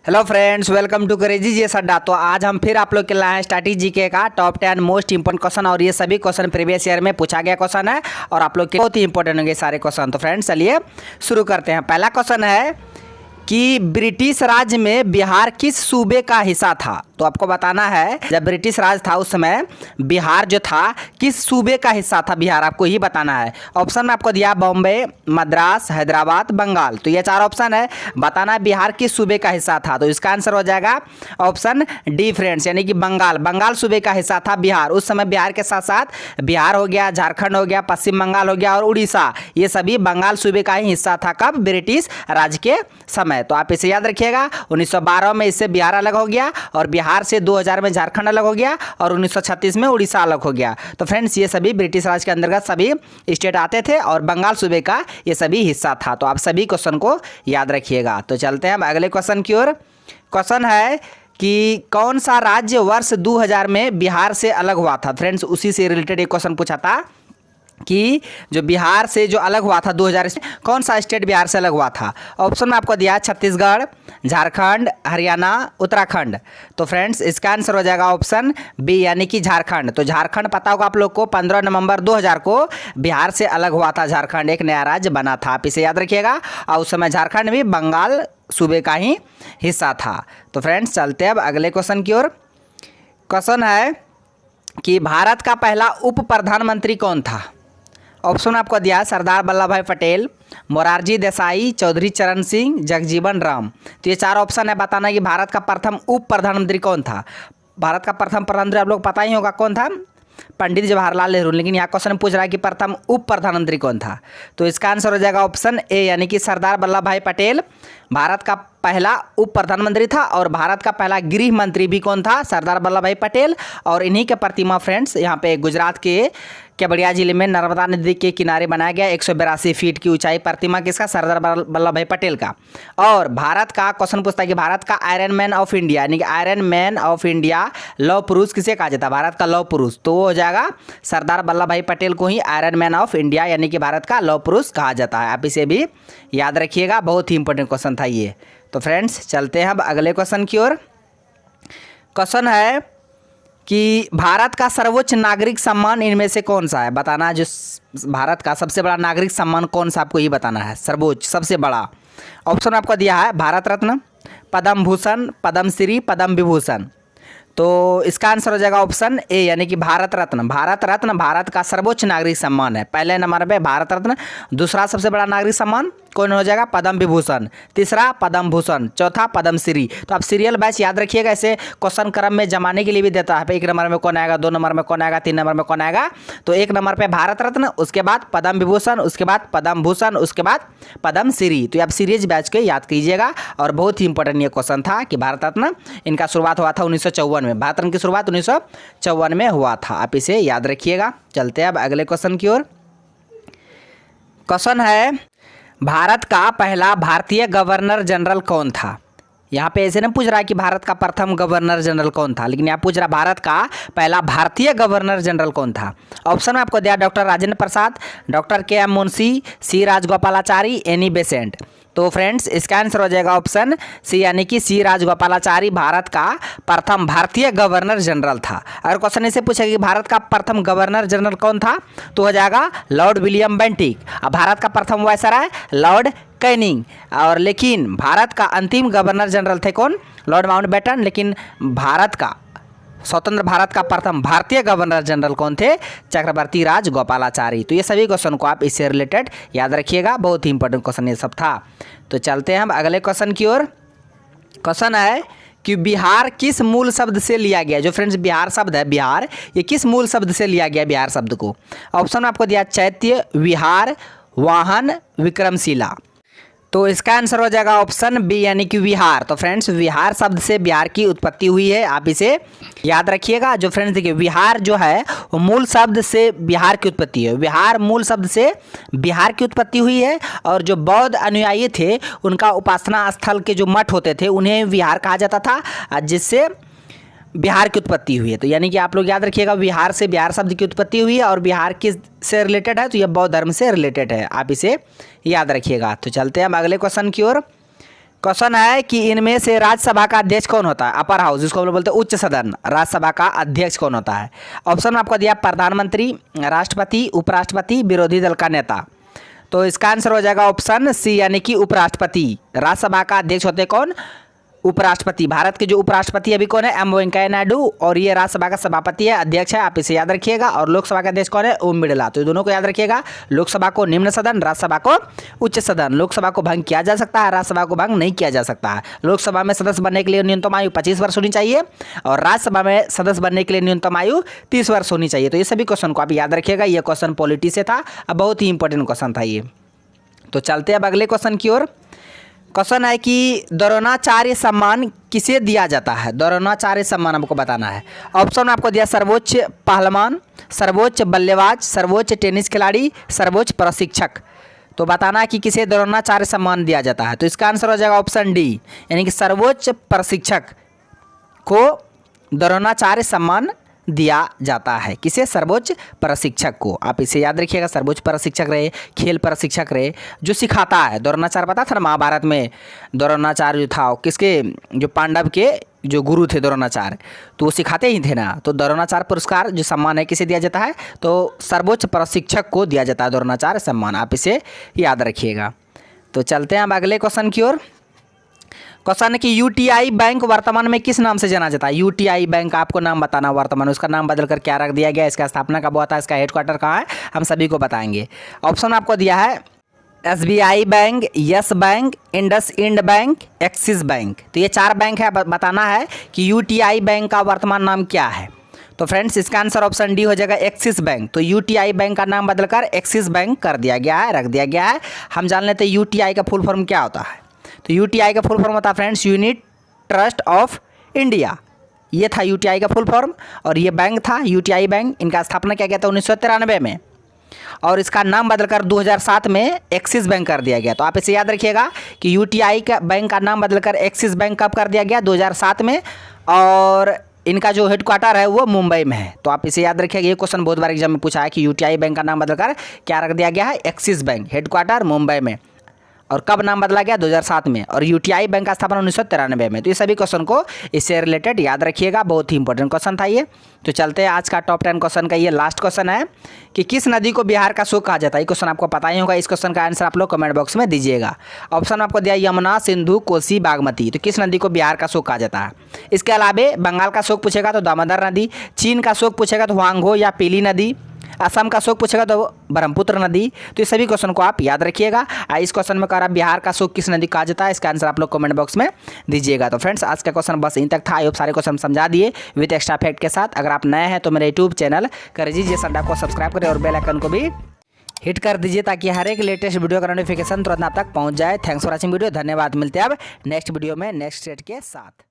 Hello friends, welcome to crazy G Adda. तो आज हम फिर आप लोग के लाए हैं स्टैटिक जीके का टॉप 10 मोस्ट इंपोर्टेंट क्वेश्चन। और ये सभी क्वेश्चन प्रीवियस ईयर में पूछा गया क्वेश्चन है और आप लोग के बहुत ही इंपॉर्टेंट होंगे सारे क्वेश्चन। तो फ्रेंड्स चलिए शुरू करते हैं। पहला क्वेश्चन है कि ब्रिटिश राज में बिहार किस सूबे का हिस्सा था। तो आपको बताना है जब ब्रिटिश राज था उस समय बिहार जो था किस सूबे का हिस्सा था। बिहार आपको ही बताना है। ऑप्शन में आपको दिया बॉम्बे, मद्रास, हैदराबाद, बंगाल। तो ये चार ऑप्शन है, बताना है बिहार किस सूबे का हिस्सा था। तो इसका आंसर हो जाएगा ऑप्शन डी फ्रेंड्स, यानी कि बंगाल। बंगाल सूबे का हिस्सा था बिहार। उस समय बिहार के साथ साथ बिहार हो गया, झारखंड हो गया, पश्चिम बंगाल हो गया और उड़ीसा, ये सभी बंगाल सूबे का ही हिस्सा था। कब? ब्रिटिश राज के समय। तो आप इसे याद रखिएगा। 1912 में इससे बिहार अलग हो गया और बिहार से 2000 में झारखंड अलग हो गया और 1936 में उड़ीसा अलग हो गया। तो फ्रेंड्स ये सभी ब्रिटिश राज के अंतर्गत सभी स्टेट आते थे और बंगाल सूबे का ये सभी हिस्सा था। तो आप सभी क्वेश्चन को याद रखिएगा। तो चलते हैं हम अगले क्वेश्चन की ओर। क्वेश्चन है कि कौन सा राज्य वर्ष 2000 में बिहार से अलग हुआ था। फ्रेंड्स उसी से रिलेटेड एक क्वेश्चन पूछा था कि जो बिहार से जो अलग हुआ था 2000 में, कौन सा स्टेट बिहार से अलग हुआ था। ऑप्शन में आपको दिया छत्तीसगढ़, झारखंड, हरियाणा, उत्तराखंड। तो फ्रेंड्स इसका आंसर हो जाएगा ऑप्शन बी, यानी कि झारखंड। तो झारखंड पता होगा आप लोग को, 15 नवंबर 2000 को बिहार से अलग हुआ था झारखंड, एक नया राज्य बना था। आप इसे याद रखिएगा। और उस समय झारखंड भी बंगाल सूबे का ही हिस्सा था। तो फ्रेंड्स चलते हैं अब अगले क्वेश्चन की ओर। क्वेश्चन है कि भारत का पहला उप प्रधानमंत्री कौन था। ऑप्शन आपको दिया सरदार वल्लभ भाई पटेल, मोरारजी देसाई, चौधरी चरण सिंह, जगजीवन राम। तो ये चार ऑप्शन है, बताना है कि भारत का प्रथम उप प्रधानमंत्री कौन था। भारत का प्रथम प्रधानमंत्री आप लोग पता ही होगा कौन था, पंडित जवाहरलाल नेहरू। लेकिन यहाँ क्वेश्चन पूछ रहा है कि प्रथम उप प्रधानमंत्री कौन था। तो इसका आंसर हो जाएगा ऑप्शन ए, यानी कि सरदार वल्लभ भाई पटेल भारत का पहला उप प्रधानमंत्री था। और भारत का पहला गृह मंत्री भी कौन था? सरदार वल्लभ भाई पटेल। और इन्हीं के प्रतिमा फ्रेंड्स यहाँ पे गुजरात के केवड़िया जिले में नर्मदा नदी के किनारे बनाया गया 182 फीट की ऊंचाई प्रतिमा किसका? सरदार वल्लभ भाई पटेल का। और भारत का क्वेश्चन पूछता है कि भारत का आयरन मैन ऑफ इंडिया, यानी कि आयरन मैन ऑफ इंडिया लौह पुरुष किसे कहा जाता है? भारत का लौह पुरुष। तो वो हो जाएगा सरदार वल्लभ भाई पटेल को ही आयरन मैन ऑफ इंडिया, यानी कि भारत का लौह पुरुष कहा जाता है। आप इसे भी याद रखिएगा, बहुत ही इंपॉर्टेंट क्वेश्चन था ये। तो फ्रेंड्स चलते हैं अब अगले क्वेश्चन की ओर। क्वेश्चन है कि भारत का सर्वोच्च नागरिक सम्मान इनमें से कौन सा है। बताना है जो भारत का सबसे बड़ा नागरिक सम्मान कौन सा, आपको ये बताना है, सर्वोच्च सबसे बड़ा। ऑप्शन आपको दिया है भारत रत्न, पद्म भूषण, पद्मश्री, पद्म विभूषण। तो इसका आंसर हो जाएगा ऑप्शन ए, यानी कि भारत रत्न। भारत रत्न भारत का सर्वोच्च नागरिक सम्मान है। पहले नंबर पे भारत रत्न, दूसरा सबसे बड़ा नागरिक सम्मान कौन हो जाएगा? पद्म विभूषण, तीसरा पद्म भूषण, चौथा पद्मश्री। तो आप सीरियल बैच याद रखिएगा, ऐसे क्वेश्चन क्रम में जमाने के लिए भी देता है। एक नंबर में कौन आएगा, 2 नंबर में कौन आएगा, 3 नंबर में कौन आएगा। तो 1 नंबर पे भारत रत्न, उसके बाद पद्म विभूषण, उसके बाद पद्म भूषण, उसके बाद पद्मश्री। तो आप सीरीज बैच के याद कीजिएगा। और बहुत ही इंपॉर्टेंट ये क्वेश्चन था कि भारत रत्न इनका शुरुआत हुआ था 1954 में। भारत रत्न की शुरुआत 1954 में हुआ था। आप इसे याद रखिएगा। चलते हैं अब अगले क्वेश्चन की ओर। क्वेश्चन है भारत का पहला भारतीय गवर्नर जनरल कौन था। यहाँ पे ऐसे नहीं पूछ रहा है कि भारत का प्रथम गवर्नर जनरल कौन था, लेकिन यहाँ पूछ रहा भारत का पहला भारतीय गवर्नर जनरल कौन था। ऑप्शन में आपको दिया डॉक्टर राजेंद्र प्रसाद, डॉक्टर के एम मुंशी, सी राजगोपालाचारी, एनी बेसेंट। तो फ्रेंड्स इसका आंसर हो जाएगा ऑप्शन सी, यानी कि सी राजगोपालाचारी भारत का प्रथम भारतीय गवर्नर जनरल था। अगर क्वेश्चन ऐसे पूछेगा कि भारत का प्रथम गवर्नर जनरल कौन था, तो हो जाएगा लॉर्ड विलियम बेंटिक। अब भारत का प्रथम वायसराय लॉर्ड कैनिंग। और लेकिन भारत का अंतिम गवर्नर जनरल थे कौन? Lord Mountbatten. लेकिन भारत का स्वतंत्र भारत का प्रथम भारतीय गवर्नर जनरल कौन थे? चक्रवर्ती राजगोपालाचारी। तो ये सभी क्वेश्चन को आप इससे रिलेटेड याद रखिएगा, बहुत ही इंपॉर्टेंट क्वेश्चन ये सब था। तो चलते हैं हम अगले क्वेश्चन की ओर। क्वेश्चन है कि बिहार किस मूल शब्द से लिया गया। जो फ्रेंड्स बिहार शब्द है, बिहार, ये किस मूल शब्द से लिया गया बिहार शब्द को। ऑप्शन आपको दिया चैत्य, विहार, वाहन, विक्रमशिला। तो इसका आंसर हो जाएगा ऑप्शन बी, यानी कि विहार। तो फ्रेंड्स विहार शब्द से बिहार की उत्पत्ति हुई है। आप इसे याद रखिएगा। जो फ्रेंड्स देखिए विहार जो है वो मूल शब्द से बिहार की उत्पत्ति है। विहार मूल शब्द से बिहार की उत्पत्ति हुई है। और जो बौद्ध अनुयायी थे उनका उपासना स्थल के जो मठ होते थे उन्हें विहार कहा जाता था, जिससे बिहार की उत्पत्ति हुई है। तो यानी कि आप लोग याद रखिएगा बिहार से बिहार शब्द की उत्पत्ति हुई है। और बिहार किस से रिलेटेड है? तो यह बौद्ध धर्म से रिलेटेड है। आप इसे याद रखिएगा। तो चलते हैं हम अगले क्वेश्चन की ओर। क्वेश्चन है कि इनमें से राज्यसभा का अध्यक्ष कौन होता है? अपर हाउस, जिसको हम लोग बोलते हैं उच्च सदन। राज्यसभा का अध्यक्ष कौन होता है? ऑप्शन में आपको दिया प्रधानमंत्री, राष्ट्रपति, उपराष्ट्रपति, विरोधी दल का नेता। तो इसका आंसर हो जाएगा ऑप्शन सी, यानी कि उपराष्ट्रपति। राज्यसभा का अध्यक्ष होते कौन? उपराष्ट्रपति। भारत के जो उपराष्ट्रपति अभी कौन है? एम वेंकैया नायडू। और ये राज्यसभा का सभापति है, अध्यक्ष है, आप इसे याद रखिएगा। और लोकसभा का अध्यक्ष कौन है? ओम बिरला। तो ये दोनों को याद रखिएगा। लोकसभा को निम्न सदन, राज्यसभा को उच्च सदन। लोकसभा को भंग किया जा सकता है, राज्यसभा को भंग नहीं किया जा सकता है। लोकसभा में सदस्य बनने के लिए न्यूनतम आयु 25 वर्ष होनी चाहिए और राज्यसभा में सदस्य बनने के लिए न्यूनतम आयु 30 वर्ष होनी चाहिए। तो ये सभी क्वेश्चन को आप याद रखिएगा। ये क्वेश्चन पॉलिटी से था, अब बहुत ही इंपॉर्टेंट क्वेश्चन था ये। तो चलते हैं अब अगले क्वेश्चन की ओर। क्वेश्चन है कि द्रोणाचार्य सम्मान किसे दिया जाता है? द्रोणाचार्य सम्मान आपको बताना है। ऑप्शन आपको दिया सर्वोच्च पहलवान, सर्वोच्च बल्लेबाज, सर्वोच्च टेनिस खिलाड़ी, सर्वोच्च प्रशिक्षक। तो बताना है कि किसे द्रोणाचार्य सम्मान दिया जाता है। तो इसका आंसर हो जाएगा ऑप्शन डी, यानी कि सर्वोच्च प्रशिक्षक को द्रोणाचार्य सम्मान दिया जाता है। किसे? सर्वोच्च प्रशिक्षक को। आप इसे याद रखिएगा। सर्वोच्च प्रशिक्षक रहे, खेल प्रशिक्षक रहे, जो सिखाता है। द्रोणाचार्य पता था ना, महाभारत में द्रोणाचार्य जो था किसके, जो पांडव के जो गुरु थे द्रोणाचार्य, तो वो सिखाते ही थे ना। तो द्रोणाचार्य पुरस्कार जो सम्मान है किसे दिया जाता है? तो सर्वोच्च प्रशिक्षक को दिया जाता है द्रोणाचार्य सम्मान। आप इसे याद रखिएगा। तो चलते हैं अब अगले क्वेश्चन की ओर। क्वेश्चन है कि यूटीआई बैंक वर्तमान में किस नाम से जाना जाता है? यूटीआई बैंक आपको नाम बताना वर्तमान, उसका नाम बदलकर क्या रख दिया गया, इसका स्थापना कब हुआ था, इसका हेडक्वार्टर कहाँ है, हम सभी को बताएंगे। ऑप्शन आपको दिया है SBI bank, yes bank, IndusInd bank, axis bank. तो ये 4 बैंक है। बताना है कि यूटीआई बैंक का वर्तमान नाम क्या है। तो फ्रेंड्स इसका आंसर ऑप्शन डी हो जाएगा एक्सिस बैंक। तो यूटीआई बैंक का नाम बदलकर एक्सिस बैंक कर दिया गया है, रख दिया गया है। हम जान लेते हैं यूटीआई का फुल फॉर्म क्या होता है। तो यूटीआई का फुल फॉर्म होता है friends unit trust of India. ये था यूटीआई का फुल फॉर्म और ये बैंक था यूटीआई बैंक। इनका स्थापना किया गया था 1993 में और इसका नाम बदलकर 2007 में एक्सिस बैंक कर दिया गया। तो आप इसे याद रखिएगा कि यूटीआई का बैंक का नाम बदलकर एक्सिस बैंक कब कर दिया गया? 2007 में। और इनका जो हेडक्वार्टर है वो मुंबई में है। तो आप इसे याद रखिएगा। ये क्वेश्चन बहुत बार एग्जाम में पूछा है कि यूटीआई बैंक का नाम बदलकर क्या रख दिया गया है? एक्सिस बैंक, हेडक्वार्टर मुंबई में। और कब नाम बदला गया? 2007 में। और यूटीआई बैंक का स्थापना 1993 में। तो ये सभी क्वेश्चन को इससे रिलेटेड याद रखिएगा। बहुत ही इंपॉर्टेंट क्वेश्चन था ये। तो चलते हैं आज का टॉप 10 क्वेश्चन का ये लास्ट क्वेश्चन है कि किस नदी को बिहार का शोक कहा जाता है? ये क्वेश्चन आपको पता ही होगा। इस क्वेश्चन का आंसर आप लोग कमेंट बॉक्स में दीजिएगा। ऑप्शन आपको दिया यमुना, सिंधु, कोसी, बागमती। तो किस नदी को बिहार का शोक कहा जाता है? इसके अलावा बंगाल का शोक पूछेगा तो दामोदर नदी, चीन का शोक पूछेगा तो हुआंगहो या पीली नदी, असम का शोक पूछेगा तो ब्रह्मपुत्र नदी। तो ये सभी क्वेश्चन को आप याद रखिएगा। इस क्वेश्चन में कह बिहार का शोक किस नदी कहा जाता है? इसका आंसर आप लोग कमेंट बॉक्स में दीजिएगा। तो फ्रेंड्स आज का क्वेश्चन बस यहीं तक था। आई सारे क्वेश्चन समझा दिए विद एक्स्ट्रा फैक्ट के साथ। अगर आप नए हैं तो मेरे यूट्यूब चैनल करेजी जी संडा को सब्सक्राइब करें और बेल आइकन को भी हिट कर दीजिए ताकि हर एक लेटेस्ट वीडियो का नोटिफिकेशन तुरंत आप तक पहुंच जाए। Thanks for watching video. धन्यवाद। मिलते हैं अब नेक्स्ट वीडियो में नेक्स्ट स्टेट के साथ।